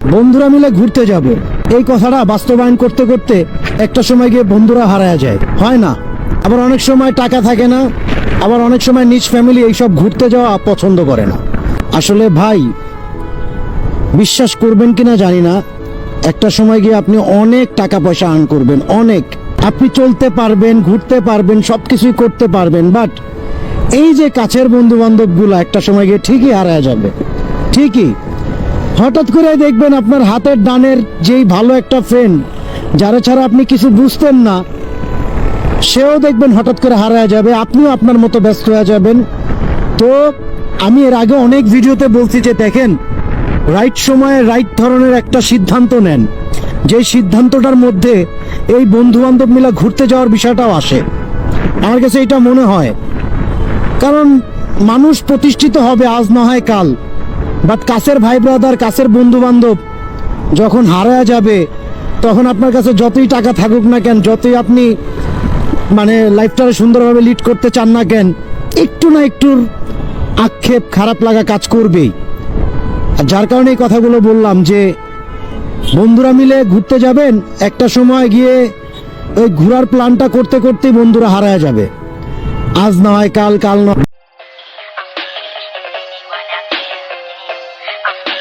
বন্ধুরা মিলে ঘুরতে যাব, এই কথাটা বাস্তবায়ন করতে করতে একটা সময় গিয়ে বন্ধুরা হারায়া যায়, হয় না? আবার অনেক সময় টাকা থাকে না, আবার অনেক সময় নিজ ফ্যামিলি এইসব ঘুরতে যাওয়া পছন্দ করে না। আসলে ভাই, বিশ্বাস করবেন কিনা জানি না, একটা সময় গিয়ে আপনি অনেক টাকা পয়সা আর্ন করবেন, অনেক, আপনি চলতে পারবেন, ঘুরতে পারবেন, সবকিছুই করতে পারবেন, বাট এই যে কাছের বন্ধু বান্ধবগুলো একটা সময় গিয়ে ঠিকই হারায় যাবে। ঠিকই হঠাৎ করে দেখবেন আপনার হাতের ডানের যেই ভালো একটা ফ্রেন্ড, যারা ছাড়া আপনি কিছু বুঝতেন না, সেও দেখবেন হঠাৎ করে হারায় যাবে, আপনিও আপনার মতো ব্যস্ত হয়ে যাবেন। তো আমি এর আগে অনেক ভিডিওতে বলছি যে দেখেন, রাইট সময়ে রাইট ধরনের একটা সিদ্ধান্ত নেন, যে সিদ্ধান্তটার মধ্যে এই বন্ধু বান্ধব মিলে ঘুরতে যাওয়ার বিষয়টাও আসে। আমার কাছে এটা মনে হয়, কারণ মানুষ প্রতিষ্ঠিত হবে আজ না হয় কাল, বাট কাছের ভাই ব্রাদার, কাছের বন্ধু বান্ধব যখন হারায় যাবে, তখন আপনার কাছে যতই টাকা থাকুক না কেন, যতই আপনি মানে লাইফটাকে সুন্দরভাবে লিড করতে চান না কেন, একটু না একটুর আক্ষেপ, খারাপ লাগা কাজ করবেই। আর যার কারণে এই কথাগুলো বললাম যে বন্ধুরা মিলে ঘুরতে যাবেন, একটা সময় গিয়ে ওই ঘোরার প্ল্যানটা করতে করতেই বন্ধুরা হারায় যাবে, আজ না হয় কাল, কাল না